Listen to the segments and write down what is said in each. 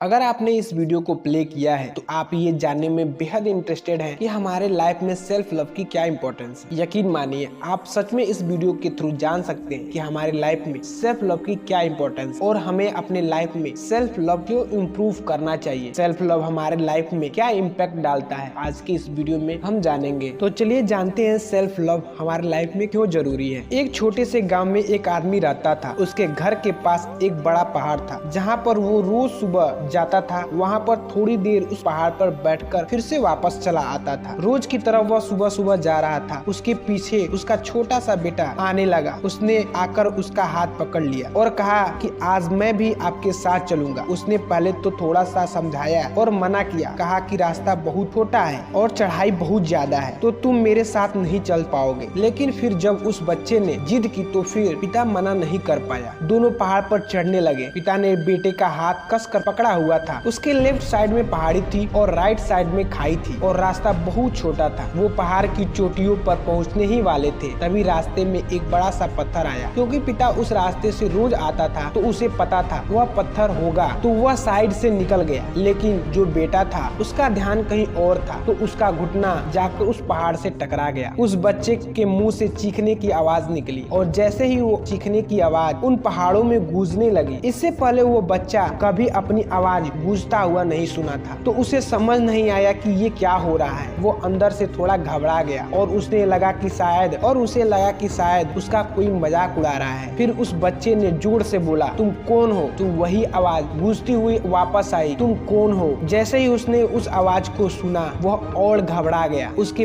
अगर आपने इस वीडियो को प्ले किया है तो आप ये जानने में बेहद इंटरेस्टेड हैं कि हमारे लाइफ में सेल्फ लव की क्या इंपॉर्टेंस है। यकीन मानिए आप सच में इस वीडियो के थ्रू जान सकते हैं कि हमारे लाइफ में सेल्फ लव की क्या इंपॉर्टेंस और हमें अपने लाइफ में सेल्फ लव क्यों इम्प्रूव करना चाहिए। सेल्फ लव हमारे लाइफ में क्या इम्पैक्ट डालता है, आज की इस वीडियो में हम जानेंगे। तो चलिए जानते हैं सेल्फ लव हमारे लाइफ में क्यों जरूरी है। एक छोटे से गाँव में एक आदमी रहता था। उसके घर के पास एक बड़ा पहाड़ था जहाँ पर वो रोज सुबह जाता था। वहाँ पर थोड़ी देर उस पहाड़ पर बैठकर फिर से वापस चला आता था। रोज की तरह वह सुबह सुबह जा रहा था। उसके पीछे उसका छोटा सा बेटा आने लगा। उसने आकर उसका हाथ पकड़ लिया और कहा कि आज मैं भी आपके साथ चलूंगा। उसने पहले तो थोड़ा सा समझाया और मना किया, कहा कि रास्ता बहुत छोटा है और चढ़ाई बहुत ज्यादा है तो तुम मेरे साथ नहीं चल पाओगे। लेकिन फिर जब उस बच्चे ने जिद की तो फिर पिता मना नहीं कर पाया। दोनों पहाड़ पर चढ़ने लगे। पिता ने बेटे का हाथ कसकर पकड़ा हुआ था। उसके लेफ्ट साइड में पहाड़ी थी और राइट साइड में खाई थी और रास्ता बहुत छोटा था। वो पहाड़ की चोटियों पर पहुंचने ही वाले थे, तभी रास्ते में एक बड़ा सा पत्थर आया। क्योंकि पिता उस रास्ते से रोज आता था तो उसे पता था वह पत्थर होगा, तो वह साइड से निकल गया। लेकिन जो बेटा था उसका ध्यान कहीं और था, तो उसका घुटना जाकर उस पहाड़ से टकरा गया। उस बच्चे के मुंह से चीखने की आवाज निकली और जैसे ही वो चीखने की आवाज उन पहाड़ों में गूंजने लगी। इससे पहले वो बच्चा कभी अपनी आवाज गूंजता हुआ नहीं सुना था, तो उसे समझ नहीं आया कि ये क्या हो रहा है। वो अंदर से थोड़ा घबरा गया और उसे लगा कि शायद उसका कोई मजाक उड़ा रहा है। फिर उस बच्चे ने जोर से बोला, तुम कौन हो? तो वही आवाज गूंजती हुई वापस आई, तुम कौन हो? जैसे ही उसने उस आवाज को सुना वह और घबरा गया। उसके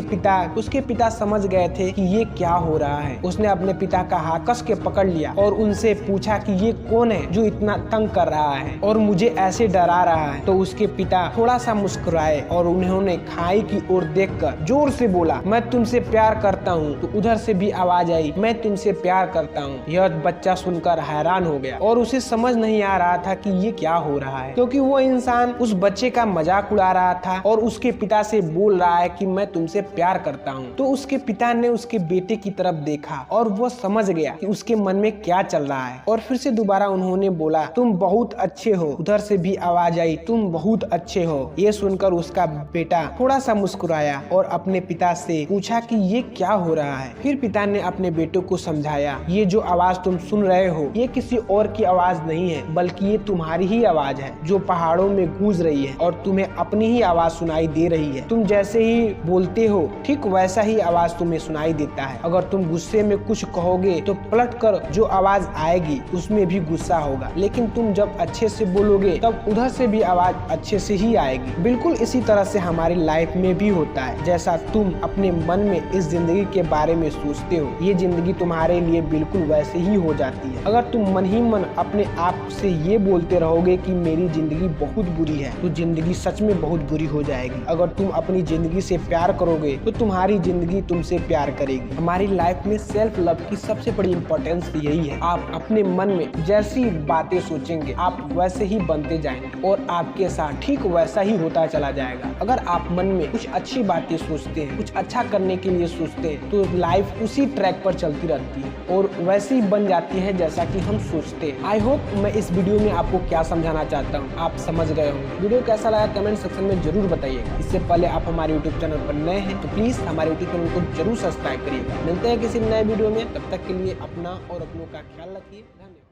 पिता समझ गए थे कि ये क्या हो रहा है। उसने अपने पिता का हाथ कस के पकड़ लिया और उनसे पूछा कि ये कौन है जो इतना तंग कर रहा है और मुझे ऐसे डरा रहा है। तो उसके पिता थोड़ा सा मुस्कुराए और उन्होंने खाई की ओर देखकर जोर से बोला, मैं तुमसे प्यार करता हूँ। तो उधर से भी आवाज आई, मैं तुमसे प्यार करता हूँ। यह बच्चा सुनकर हैरान हो गया और उसे समझ नहीं आ रहा था कि ये क्या हो रहा है, क्योंकि वो इंसान उस बच्चे का मजाक उड़ा रहा था और उसके पिता से बोल रहा है कि मैं तुमसे प्यार करता हूँ। तो उसके पिता ने उसके बेटे की तरफ देखा और वो समझ गया कि उसके मन में क्या चल रहा है और फिर से दोबारा उन्होंने बोला, तुम बहुत अच्छे हो। उधर से भी आवाज आई, तुम बहुत अच्छे हो। ये सुनकर उसका बेटा थोड़ा सा मुस्कुराया और अपने पिता से पूछा कि ये क्या हो रहा है। फिर पिता ने अपने बेटे को समझाया, ये जो आवाज तुम सुन रहे हो ये किसी और की आवाज नहीं है, बल्कि ये तुम्हारी ही आवाज है जो पहाड़ों में गूंज रही है और तुम्हें अपनी ही आवाज सुनाई दे रही है। तुम जैसे ही बोलते हो ठीक वैसा ही आवाज तुम्हें सुनाई देता है। अगर तुम गुस्से में कुछ कहोगे तो पलट कर जो आवाज आएगी उसमें भी गुस्सा होगा, लेकिन तुम जब अच्छे से बोलोगे तब उधर से भी आवाज अच्छे से ही आएगी। बिल्कुल इसी तरह से हमारी लाइफ में भी होता है। जैसा तुम अपने मन में इस जिंदगी के बारे में सोचते हो, ये जिंदगी तुम्हारे लिए बिल्कुल वैसे ही हो जाती है। अगर तुम मन ही मन अपने आप से ये बोलते रहोगे कि मेरी जिंदगी बहुत बुरी है, तो जिंदगी सच में बहुत बुरी हो जाएगी। अगर तुम अपनी जिंदगी से प्यार करोगे तो तुम्हारी जिंदगी तुमसे प्यार करेगी। हमारी लाइफ में सेल्फ लव की सबसे बड़ी इंपॉर्टेंस यही है। आप अपने मन में जैसी बातें सोचेंगे आप वैसे ही बनते जाएंगे और आपके साथ ठीक वैसा ही होता चला जाएगा। अगर आप मन में कुछ अच्छी बातें सोचते हैं, कुछ अच्छा करने के लिए सोचते हैं, तो लाइफ उसी ट्रैक पर चलती रहती है और वैसी ही बन जाती है जैसा कि हम सोचते हैं। आई होप मैं इस वीडियो में आपको क्या समझाना चाहता हूँ आप समझ गए होंगे। वीडियो कैसा लगा कमेंट सेक्शन में जरूर बताइएगा। इससे पहले आप हमारे यूट्यूब चैनल पर नए हैं तो प्लीज हमारे यूट्यूब चैनल को जरूर सब्सक्राइब करिएगा। मिलते हैं किसी नए वीडियो में, तब तक के लिए अपना और अपनों का ख्याल रखिए। धन्यवाद।